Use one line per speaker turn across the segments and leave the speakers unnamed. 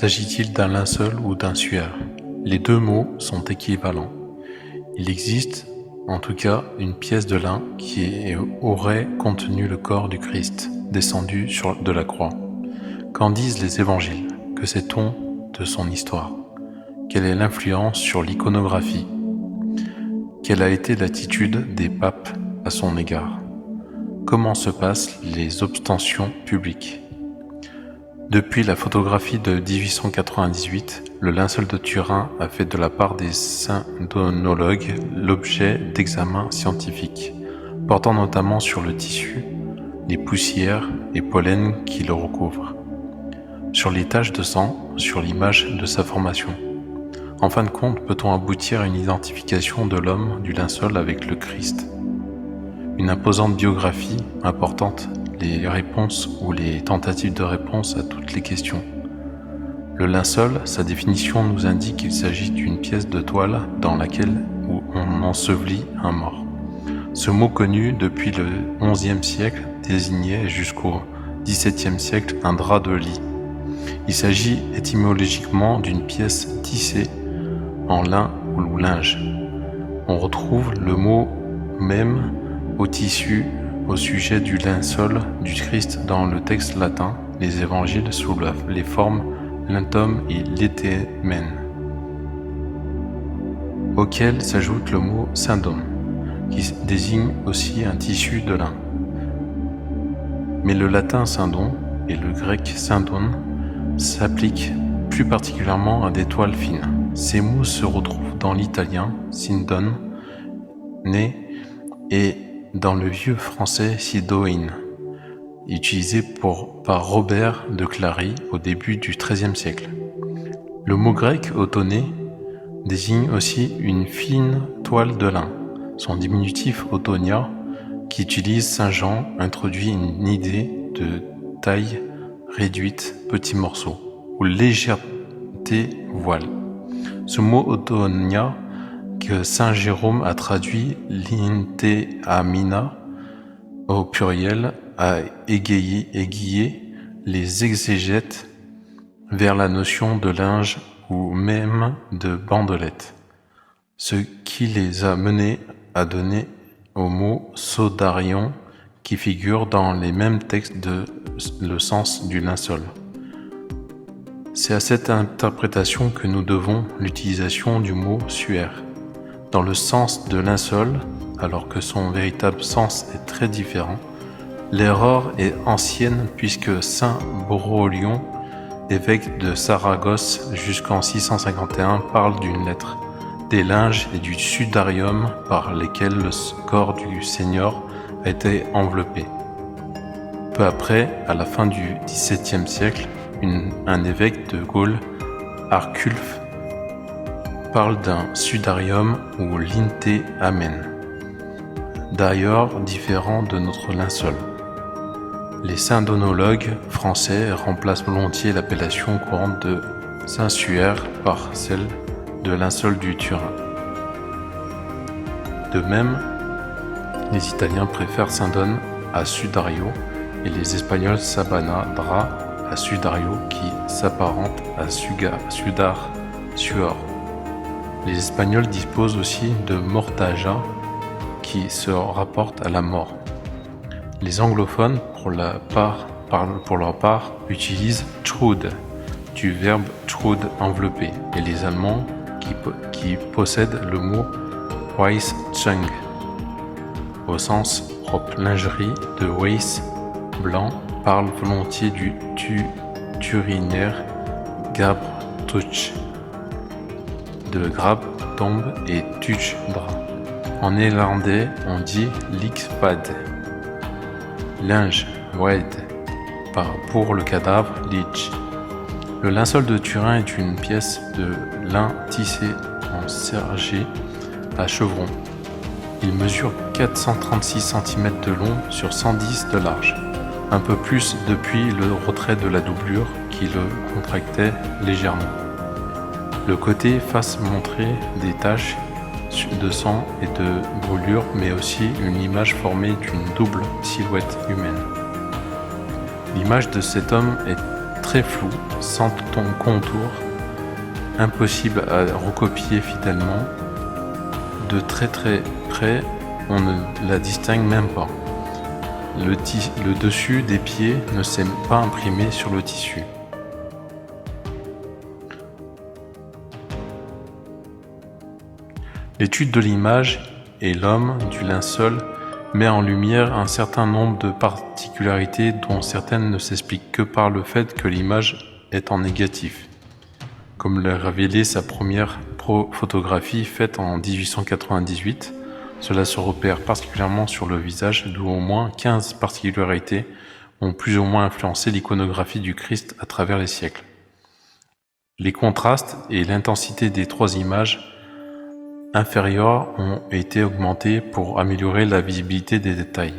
S'agit-il d'un linceul ou d'un suaire? Les deux mots sont équivalents. Il existe, en tout cas, une pièce de lin qui aurait contenu le corps du Christ, descendu de la croix. Qu'en disent les évangiles? Que sait-on de son histoire? Quelle est l'influence sur l'iconographie? Quelle a été l'attitude des papes à son égard? Comment se passent les obstentions publiques? Depuis la photographie de 1898, le linceul de Turin a fait de la part des syndonologues l'objet d'examens scientifiques, portant notamment sur le tissu, les poussières et pollens qui le recouvrent, sur les taches de sang, sur l'image de sa formation. En fin de compte, peut-on aboutir à une identification de l'homme du linceul avec le Christ? Une imposante biographie importante, les réponses ou les tentatives de réponse à toutes les questions. Le linceul, sa définition nous indique qu'il s'agit d'une pièce de toile dans laquelle on ensevelit un mort. Ce mot connu depuis le XIe siècle désignait jusqu'au XVIIe siècle un drap de lit. Il s'agit étymologiquement d'une pièce tissée en lin ou linge. On retrouve le mot même au tissu au sujet du linceul du Christ dans le texte latin, les évangiles sous les formes lintum et letemen, auquel s'ajoute le mot syndon, qui désigne aussi un tissu de lin. Mais le latin syndon et le grec syndon s'appliquent plus particulièrement à des toiles fines. Ces mots se retrouvent dans l'italien sindon, et dans le vieux français sidoin, utilisé par Robert de Clary au début du XIIIe siècle. Le mot grec autoné désigne aussi une fine toile de lin. Son diminutif autonia, qui utilise Saint Jean, introduit une idée de taille réduite, petits morceaux, ou légèreté voile. Ce mot autonia que Saint Jérôme a traduit linteamina au pluriel a aiguillé les exégètes vers la notion de linge ou même de bandelette, ce qui les a menés à donner au mot sodarion qui figure dans les mêmes textes le sens du linceul. C'est à cette interprétation que nous devons l'utilisation du mot suaire dans le sens de linceul, alors que son véritable sens est très différent. L'erreur est ancienne puisque saint Borrolion, évêque de Saragosse jusqu'en 651, parle d'une lettre, des linges et du sudarium par lesquels le corps du Seigneur a été enveloppé. Peu après, à la fin du XVIIe siècle, un évêque de Gaule, Arculf, parle d'un sudarium ou linteamen, d'ailleurs différent de notre linceul. Les syndonologues français remplacent volontiers l'appellation courante de saint-suaire par celle de linceul du Turin. De même, les Italiens préfèrent syndon à sudario et les Espagnols sabana drap à sudario qui s'apparente à sudar, suor. Les Espagnols disposent aussi de mortaja qui se rapporte à la mort. Les anglophones, pour leur part, utilisent trud, du verbe trud enveloppé, et les Allemands, qui possèdent le mot Weißzung, au sens propre lingerie de Weiss, blanc, parlent volontiers du turinaire gabre tuch, de grappe, tombe et tuch, drap. En néerlandais, on dit likspad, linge, wed, pour le cadavre, lich. Le linceul de Turin est une pièce de lin tissé en sergé à chevron. Il mesure 436 cm de long sur 110 de large, un peu plus depuis le retrait de la doublure qui le contractait légèrement. Le côté face montrait des taches de sang et de brûlure, mais aussi une image formée d'une double silhouette humaine. L'image de cet homme est très flou, sans ton contour, impossible à recopier fidèlement. De très près, on ne la distingue même pas. Le dessus des pieds ne s'est pas imprimé sur le tissu. L'étude de l'image et l'homme du linceul met en lumière un certain nombre de particularités dont certaines ne s'expliquent que par le fait que l'image est en négatif, comme l'a révélé sa première photographie faite en 1898. Cela se repère particulièrement sur le visage, d'où au moins 15 particularités ont plus ou moins influencé l'iconographie du Christ à travers les siècles. Les contrastes et l'intensité des trois images inférieures ont été augmentés pour améliorer la visibilité des détails.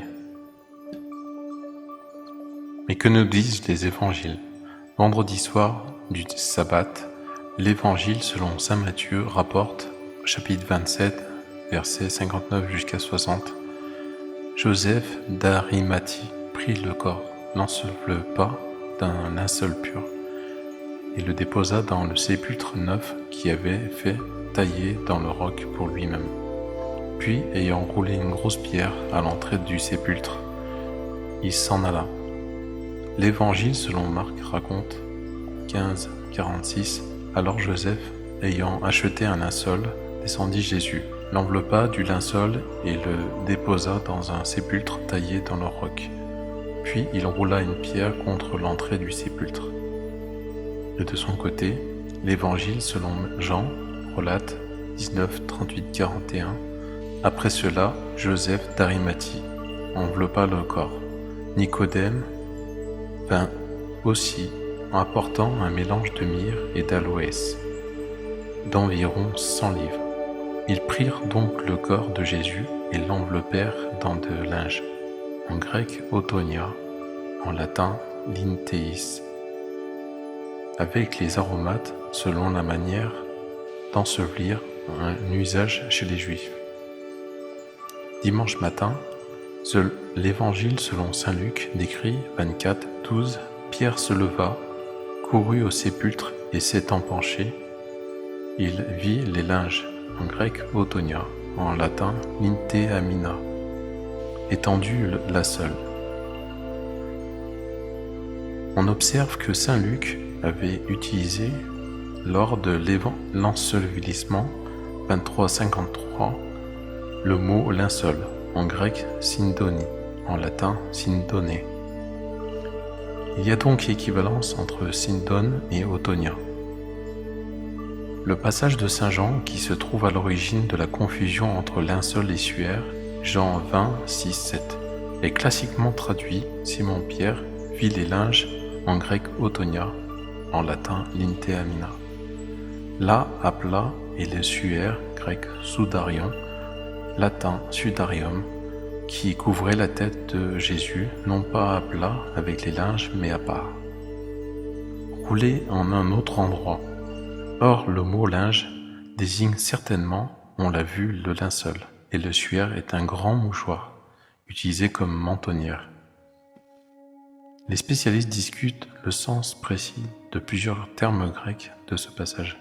Mais que nous disent les évangiles? Vendredi soir du sabbat, l'évangile selon saint Matthieu rapporte, chapitre 27, versets 59 jusqu'à 60, Joseph d'Arimathie prit le corps, l'enveloppa d'un linceul pur, et le déposa dans le sépulcre neuf qui avait fait tailler dans le roc pour lui-même. Puis, ayant roulé une grosse pierre à l'entrée du sépulcre, il s'en alla. L'évangile selon Marc raconte 15, 46. Alors Joseph, ayant acheté un linceul, descendit Jésus, l'enveloppa du linceul et le déposa dans un sépulcre taillé dans le roc. Puis il roula une pierre contre l'entrée du sépulcre. Et de son côté, l'évangile selon Jean relate 19, 38, 41. Après cela, Joseph d'Arimathie enveloppa le corps. Nicodème vint aussi en apportant un mélange de myrrhe et d'aloès, d'environ 100 livres. Ils prirent donc le corps de Jésus et l'enveloppèrent dans de linge, en grec autonia, en latin linteis, avec les aromates selon la manière d'ensevelir, un usage chez les Juifs. Dimanche matin, l'évangile selon saint Luc décrit 24, 12, Pierre se leva, courut au sépulcre et s'étant penché, il vit les linges, en grec autonia, en latin linteamina, étendus là seul. On observe que saint Luc avait utilisé lors de l'ensevelissement 23-53 le mot linceul, en grec syndoni, en latin syndone. Il y a donc équivalence entre syndone et autonia. Le passage de saint Jean, qui se trouve à l'origine de la confusion entre linceul et suaire, Jean 20, 6, 7, est classiquement traduit Simon-Pierre vit les linges, en grec autonia, en latin linteamina. La appela et le suaire, grec sudarion, latin sudarium, qui couvrait la tête de Jésus, non pas à plat avec les linges, mais à part, roulé en un autre endroit. Or, le mot linge désigne certainement, on l'a vu, le linceul, et le suaire est un grand mouchoir, utilisé comme mentonnière. Les spécialistes discutent le sens précis de plusieurs termes grecs de ce passage,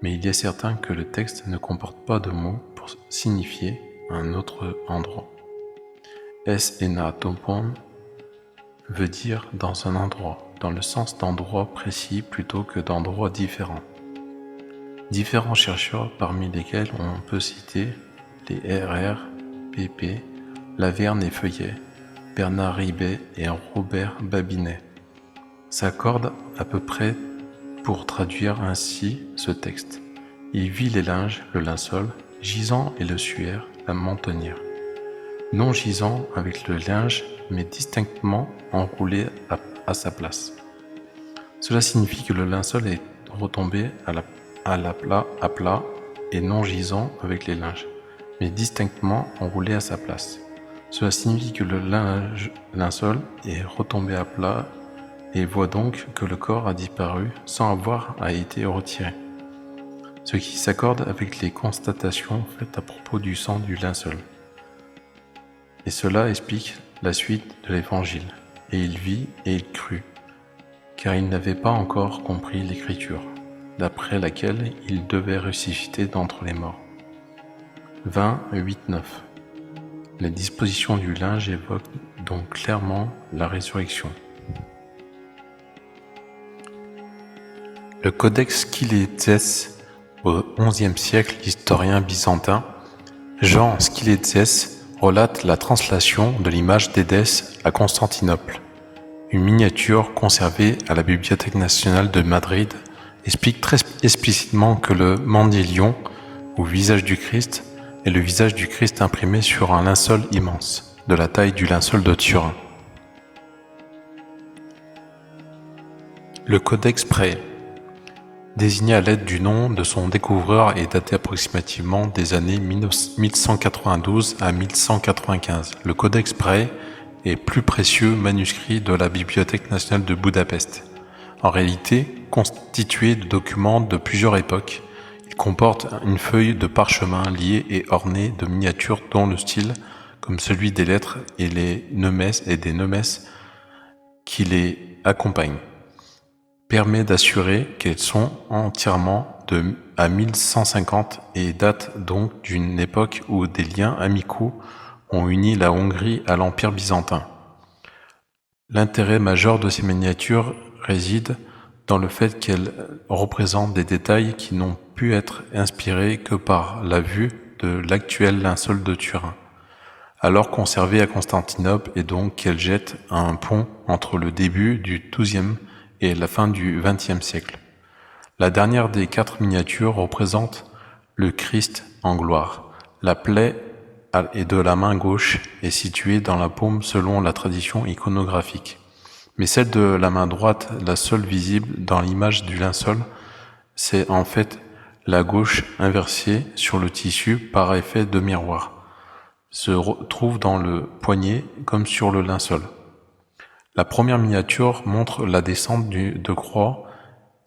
mais il est certain que le texte ne comporte pas de mots pour signifier un autre endroit. Es ena topon veut dire dans un endroit, dans le sens d'endroit précis plutôt que d'endroits différents. Différents chercheurs, parmi lesquels on peut citer les R.R., P.P., Laverne et Feuillet, Bernard Ribet et Robert Babinet, s'accordent à peu près pour traduire ainsi ce texte. Il vit les linges, le linceul, gisant et le suaire, la mentonnière. Non gisant avec le linge, mais distinctement enroulé à sa place. Cela signifie que le linceul est retombé à plat et non gisant avec les linges, mais distinctement enroulé à sa place. Cela signifie que le linceul est retombé à plat et voit donc que le corps a disparu sans avoir été retiré. Ce qui s'accorde avec les constatations faites à propos du sang du linceul. Et cela explique la suite de l'évangile. Et il vit et il crut. car il n'avait pas encore compris l'Écriture, d'après laquelle il devait ressusciter d'entre les morts. 20, 8, 9. Les dispositions du linge évoquent donc clairement la résurrection. Le codex Skylitzès au XIe siècle, l'historien byzantin Jean Skylitzès relate la translation de l'image d'Édesse à Constantinople. Une miniature conservée à la Bibliothèque nationale de Madrid explique très explicitement que le mandylion, ou visage du Christ, est le visage du Christ imprimé sur un linceul immense, de la taille du linceul de Turin. Le codex Près, désigné à l'aide du nom de son découvreur et daté approximativement des années 1192 à 1195. Le codex Près est plus précieux manuscrit de la Bibliothèque nationale de Budapest. En réalité, constitué de documents de plusieurs époques, il comporte une feuille de parchemin liée et ornée de miniatures dont le style, comme celui des lettres et des nemès qui les accompagnent, permet d'assurer qu'elles sont entièrement à 1150 et datent donc d'une époque où des liens amicaux ont uni la Hongrie à l'Empire byzantin. L'intérêt majeur de ces miniatures réside dans le fait qu'elles représentent des détails qui n'ont pu être inspirés que par la vue de l'actuel linceul de Turin, alors conservé à Constantinople, et donc qu'elles jettent un pont entre le début du XIIe et la fin du XXe siècle. La dernière des 4 miniatures représente le Christ en gloire. La plaie de la main gauche est située dans la paume selon la tradition iconographique. Mais celle de la main droite, la seule visible dans l'image du linceul, c'est en fait la gauche inversée sur le tissu par effet de miroir, se trouve dans le poignet comme sur le linceul. La première miniature montre la descente de croix.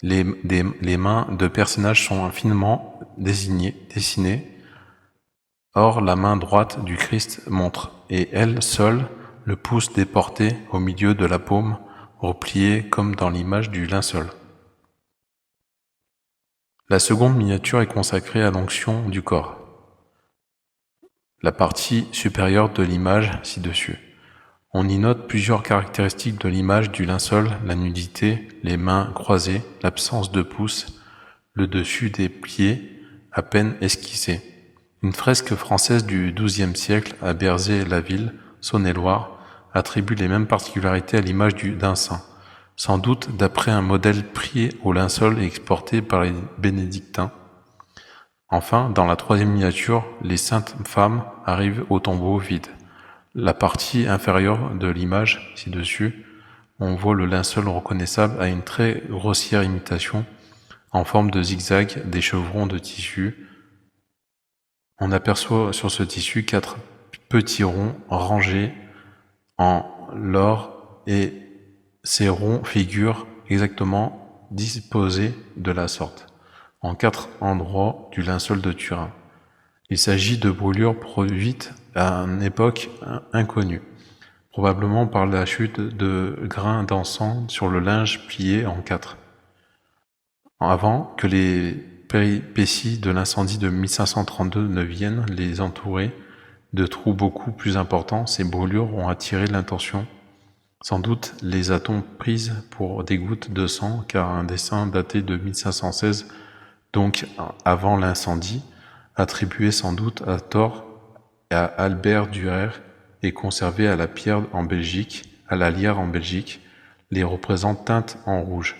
Les mains de personnages sont finement dessinées. Or, la main droite du Christ montre, et elle seule, le pouce déporté au milieu de la paume, replié comme dans l'image du linceul. La seconde miniature est consacrée à l'onction du corps, la partie supérieure de l'image ci-dessus. On y note plusieurs caractéristiques de l'image du linceul: la nudité, les mains croisées, l'absence de pouce, le dessus des pieds à peine esquissé. Une fresque française du XIIe siècle à Berzé-la-Ville, Saône-et-Loire, attribue les mêmes particularités à l'image d'un saint, sans doute d'après un modèle pris au linceul et exporté par les bénédictins. Enfin, dans la troisième miniature, les saintes femmes arrivent au tombeau vide. La partie inférieure de l'image, ci-dessus, on voit le linceul reconnaissable à une très grossière imitation, en forme de zigzag, des chevrons de tissu. On aperçoit sur ce tissu 4 petits ronds rangés en l'or, et ces ronds figurent exactement disposés de la sorte, en 4 endroits du linceul de Turin. Il s'agit de brûlures produites à une époque inconnue, probablement par la chute de grains d'encens sur le linge plié en 4. Avant que les péripéties de l'incendie de 1532 ne viennent les entourer de trous beaucoup plus importants, ces brûlures ont attiré l'attention. Sans doute les a-t-on prises pour des gouttes de sang, car un dessin daté de 1516, donc avant l'incendie, attribué sans doute à tort à Albert Dürer, et conservé à la pierre en Belgique, à la Lierre en Belgique, les représente teintes en rouge.